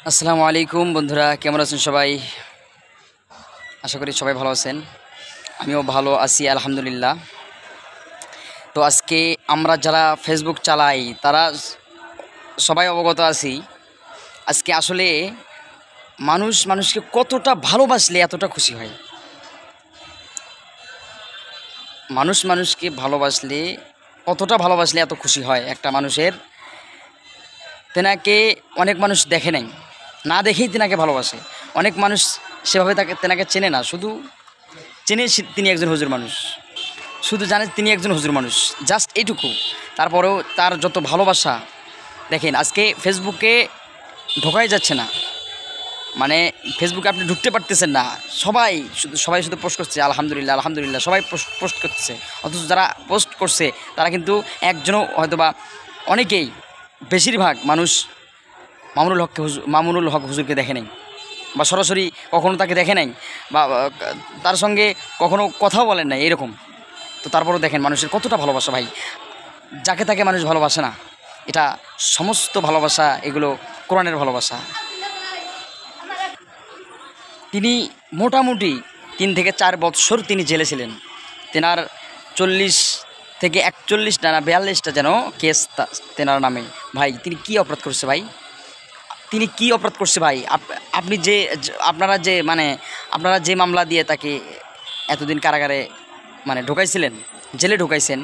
আসসালামু আলাইকুম বন্ধুরা, কেমন আছেন সবাই? আশা করি সবাই ভালো আছেন। আমিও ভালো আছি আলহামদুলিল্লাহ। তো আজকে আমরা যারা ফেসবুক চালাই তারা সবাই অবগত আছি। আজকে আসলে মানুষকে কতটা ভালোবাসলে এতটা খুশি হয়। মানুষকে ভালোবাসলে কতটা ভালোবাসলে এত খুশি হয় একটা মানুষের। তেনাকে অনেক মানুষ দেখে নাই, না দেখেই তেনাকে ভালোবাসে। অনেক মানুষ সেভাবে তেনাকে চেনে না, শুধু চেনে তিনি একজন হুজুর মানুষ, শুধু জানে তিনি একজন হুজুর মানুষ, জাস্ট এইটুকু। তারপরেও তার যত ভালোবাসা দেখেন, আজকে ফেসবুকে ঢোকাই যাচ্ছে না, মানে ফেসবুকে আপনি ঢুকতে পারতেছেন না। সবাই শুধু পোস্ট করছে আলহামদুলিল্লাহ আলহামদুলিল্লাহ, সবাই পোস্ট করতেছে। অথচ যারা পোস্ট করছে তারা কিন্তু একজনও হয়তোবা, অনেকেই বেশিরভাগ মানুষ মামুনুল হক হুজুরকে দেখে নাই, বা সরাসরি কখনো তাকে দেখে নাই, বা তার সঙ্গে কখনো কথাও বলেন নাই এরকম। তো তারপরেও দেখেন মানুষের কতটা ভালোবাসা ভাই। যাকে তাকে মানুষ ভালোবাসে না, এটা সমস্ত ভালোবাসা এগুলো কোরআনের ভালোবাসা। তিনি মোটামুটি 3 থেকে 4 বৎসর তিনি জেলে ছিলেন। তেনার 40 থেকে 41টা না 42টা যেন কেস তেনার নামে। ভাই তিনি কি অপরাধ করছে ভাই? তিনি কি অপরাধ করছে ভাই? আপনি যে আপনারা যে মামলা দিয়ে তাকে এতদিন কারাগারে ঢুকাইছিলেন, জেলে ঢুকাইছেন,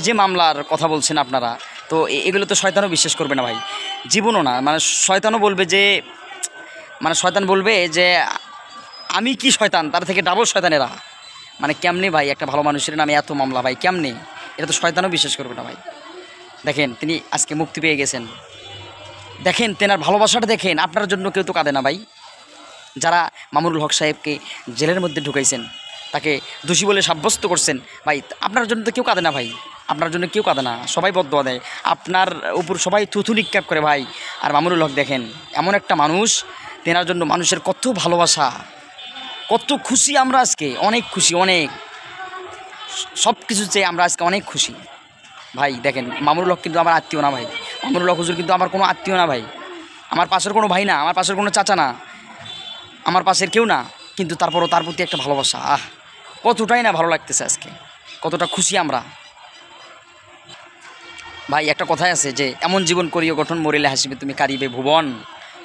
যে মামলার কথা বলছেন আপনারা, তো এগুলো তো শয়তানও বিশ্বাস করবে না ভাই, জীবনও না। শয়তানও বলবে যে, শয়তান বলবে যে আমি কি শয়তান, তার থেকে ডাবল শয়তানেরা। কেমনে ভাই একটা ভালো মানুষের নামে এত মামলা ভাই, কেমনে? এটা তো শয়তানও বিশ্বাস করবে না ভাই। দেখেন তিনি আজকে মুক্তি পেয়ে গেছেন, দেখেন তেনার ভালোবাসাটা দেখেন। আপনার জন্য কেউ তো কাঁদে না ভাই। যারা মামুনুল হক সাহেবকে জেলের মধ্যে ঢুকাইছেন, তাকে দোষী বলে সাব্যস্ত করছেন ভাই, আপনার জন্য তো কেউ কাঁদে না ভাই। আপনার জন্য কেউ কাঁদে না, সবাই বদদোয়া দেয় আপনার উপর, সবাই থুথু নিক্ষেপ করে ভাই। আর মামুনুল হক দেখেন এমন একটা মানুষ, তেনার জন্য মানুষের কত ভালোবাসা, কত খুশি আমরা আজকে, অনেক খুশি, অনেক সব কিছু চেয়ে আমরা আজকে অনেক খুশি ভাই। দেখেন মামুনুল হক কিন্তু আমার আত্মীয় না ভাই, মামুনুল হক হুজুর কিন্তু আমার কোনো আত্মীয় না ভাই, আমার পাশের কোনো ভাই না, আমার পাশের কোনো চাচা না, আমার পাশের কেউ না, কিন্তু তারপরও তার প্রতি একটা ভালোবাসা, কতটাই না ভালো লাগতেছে আজকে, কতটা খুশি আমরা ভাই। একটা কথাই আছে যে এমন জীবন করিও গঠন, মরিলে হাসিবে তুমি কারিবে ভুবন।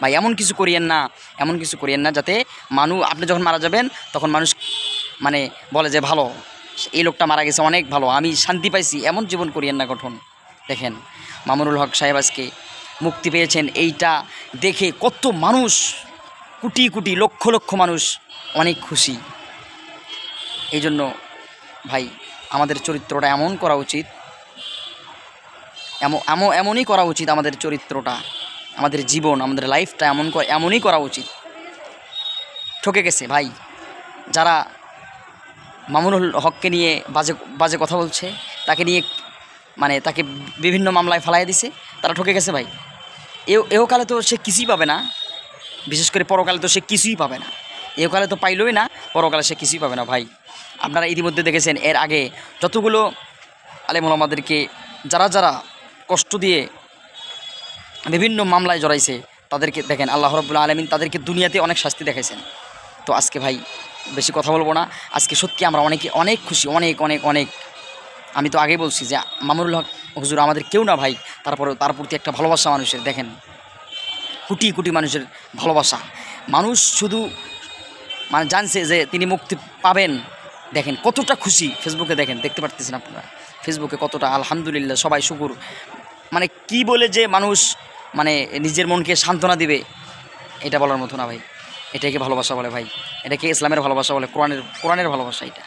ভাই এমন কিছু করিয়েন না যাতে আপনি যখন মারা যাবেন তখন মানুষ বলে যে ভালো, এই লোকটা মারা গেছে অনেক ভালো, আমি শান্তি পাইছি, এমন জীবন করিয়েন না গঠন। দেখেন মামুনুল হক সাহেব আজকে মুক্তি পেয়েছেন, এইটা দেখে কত মানুষ, কোটি কোটি লক্ষ লক্ষ মানুষ অনেক খুশি। এই জন্য ভাই আমাদের চরিত্রটা এমন করা উচিত, এমনই করা উচিত, আমাদের চরিত্রটা, আমাদের জীবন, আমাদের লাইফটা এমনই করা উচিত। ঠকে গেছে ভাই যারা মামুনুল হককে নিয়ে বাজে কথা বলছে, তাকে নিয়ে তাকে বিভিন্ন মামলায় ফালাই দিছে, তারা ঠকে গেছে ভাই। এহকালে তো সে কিছুই পাবে না, বিশেষ করে পরকালে তো সে কিছুই পাবে না। এহকালে তো পাইলই না, পরকালে সে কিছুই পাবে না ভাই। আপনারা ইতিমধ্যে দেখেছেন এর আগে যতগুলো আলেম ওলামাদেরকে যারা কষ্ট দিয়ে বিভিন্ন মামলায় জড়াইছে, তাদেরকে দেখেন আল্লাহ রাব্বুল আলামিন তাদেরকে দুনিয়াতে অনেক শাস্তি দেখাইছেন। তো আজকে ভাই বেশি কথা বলবো না, আজকে সত্যি আমরা অনেক খুশি, অনেক। আমি তো আগেই বলছি যে মামুনুল হক হুজুর আমাদের কেউ না ভাই, তারপরে তার প্রতি একটা ভালোবাসা মানুষের, দেখেন কোটি কোটি মানুষের ভালোবাসা। মানুষ শুধু জানছে যে তিনি মুক্তি পাবেন, দেখেন কতটা খুশি। ফেসবুকে দেখেন, দেখতে পারতেছেন আপনারা ফেসবুকে কতটা আলহামদুলিল্লাহ, সবাই শুকুর। কি বলে যে মানুষ নিজের মনকে সান্ত্বনা দিবে, এটা বলার মতো না ভাই। এটাকে ভালোবাসা বলে ভাই, এটাকে ইসলামের ভালোবাসা বলে, কোরআনের ভালোবাসা এটা।